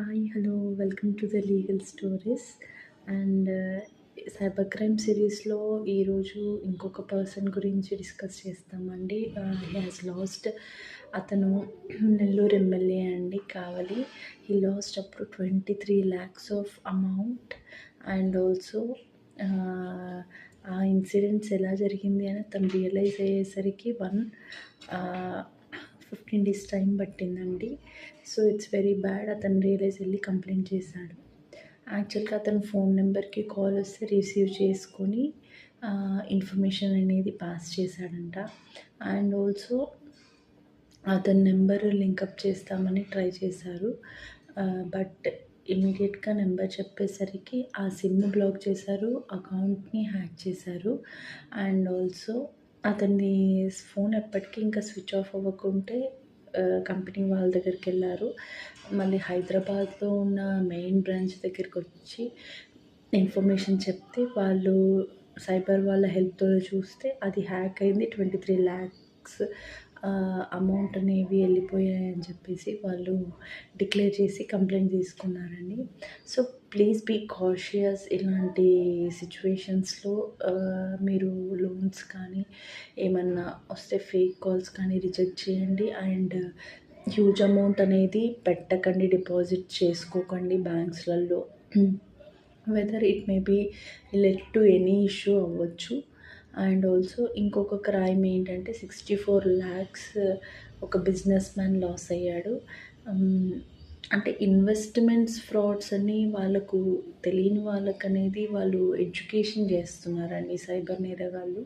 Hi hello welcome to the legal stories and cyber crime సిరీస్లో ఈరోజు ఇంకొక person గురించి డిస్కస్ చేస్తామండి. He has last. అతను నెల్లూరు ఎమ్మెల్యే అండి, కావలి. హీ లాస్ట్ అప్పుడు 23 lakhs of amount. And also ఆ ఇన్సిడెంట్స్ ఎలా జరిగింది అని తను రియలైజ్ అయ్యేసరికి 15 days టైం పట్టిందండి. So it's very bad. అతను రియలైజ్ వెళ్ళి కంప్లైంట్ చేశాడు. యాక్చువల్గా అతను ఫోన్ నెంబర్కి కాల్ వస్తే రిసీవ్ చేసుకొని ఇన్ఫర్మేషన్ అనేది పాస్ చేశాడంట. అండ్ ఆల్సో అతని నెంబర్ లింకప్ చేస్తామని ట్రై చేశారు. బట్ ఇమీడియట్గా నెంబర్ చెప్పేసరికి ఆ సిమ్ బ్లాక్ చేశారు, అకౌంట్ని హ్యాక్ చేశారు. అండ్ ఆల్సో అతని ఫోన్ ఎప్పటికీ ఇంకా స్విచ్ ఆఫ్ అవ్వకుంటే కంపెనీ వాళ్ళ దగ్గరికి వెళ్ళారు. మళ్ళీ హైదరాబాద్లో ఉన్న మెయిన్ బ్రాంచ్ దగ్గరికి వచ్చి ఇన్ఫర్మేషన్ చెప్తే వాళ్ళు సైబర్ వాళ్ళ హెల్ప్తో చూస్తే అది హ్యాక్ అయింది. 23 lakhs అమౌంట్ అనేవి వెళ్ళిపోయాయని చెప్పేసి వాళ్ళు డిక్లేర్ చేసి కంప్లైంట్ తీసుకున్నారండి. So please be cautious. ఇలాంటి సిచ్యువేషన్స్లో మీరు లోన్స్ కానీ ఏమన్నా వస్తే ఫేక్ కాల్స్ కానీ రిజెక్ట్ చేయండి. అండ్ హ్యూజ్ అమౌంట్ అనేది పెట్టకండి, డిపాజిట్ చేసుకోకండి బ్యాంక్స్లలో. Whether it may be related to any issue అవ్వచ్చు. అండ్ ఆల్సో ఇంకొక క్రైమ్ ఏంటంటే 64 lakhs ఒక బిజినెస్ మ్యాన్ లాస్ అయ్యాడు. అంటే ఇన్వెస్ట్మెంట్స్ ఫ్రాడ్స్ అని వాళ్ళకు తెలియని వాళ్ళకనేది వాళ్ళు ఎడ్యుకేషన్ చేస్తున్నారండి సైబర్ నేరగాళ్ళు.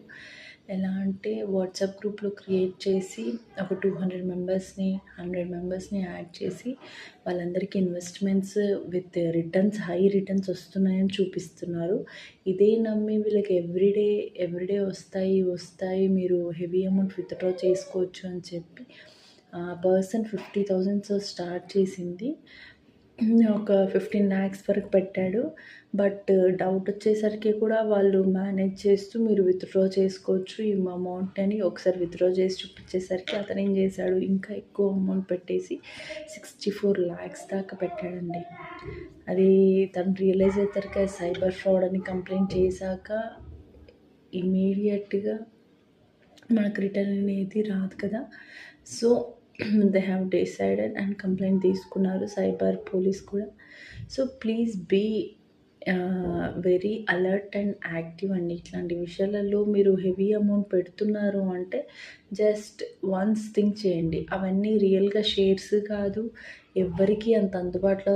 ఎలా అంటే వాట్సాప్ గ్రూప్లో క్రియేట్ చేసి ఒక 200 మెంబర్స్ని 100 మెంబర్స్ని యాడ్ చేసి వాళ్ళందరికీ investments with returns, high returns వస్తున్నాయని చూపిస్తున్నారు. ఇదే నమ్మి వీళ్ళకి ఎవ్రీడే వస్తాయి, మీరు హెవీ అమౌంట్ విత్డ్రా చేసుకోవచ్చు అని చెప్పి ఆ పర్సన్ 50,000 స్టార్ట్ చేసింది. ఒక 15 lakhs వరకు పెట్టాడు. బట్ డౌట్ వచ్చేసరికి కూడా వాళ్ళు మేనేజ్ చేస్తూ మీరు విత్డ్రా చేసుకోవచ్చు ఈ అమౌంట్ అని ఒకసారి విత్డ్రా చేసి చూపించేసరికి అతను ఏం చేశాడు, ఇంకా ఎక్కువ అమౌంట్ పెట్టేసి 64 lakhs దాకా పెట్టాడండి. అది తను రియలైజ్ అవుతారు సైబర్ ఫ్రాడ్ అని కంప్లైంట్ చేశాక ఇమీడియట్గా మనకు రిటర్న్ అనేది రాదు కదా. So they have decided and complaint తీసుకున్నారు సైబర్ పోలీస్ కూడా. So please be very alert and active అండి. ఇట్లాంటి విషయాలలో మీరు హెవీ అమౌంట్ పెడుతున్నారు అంటే జస్ట్ వన్స్ థింక్ చేయండి. అవన్నీ రియల్గా షేర్స్ కాదు, ఎవ్వరికీ అంత అందుబాటులో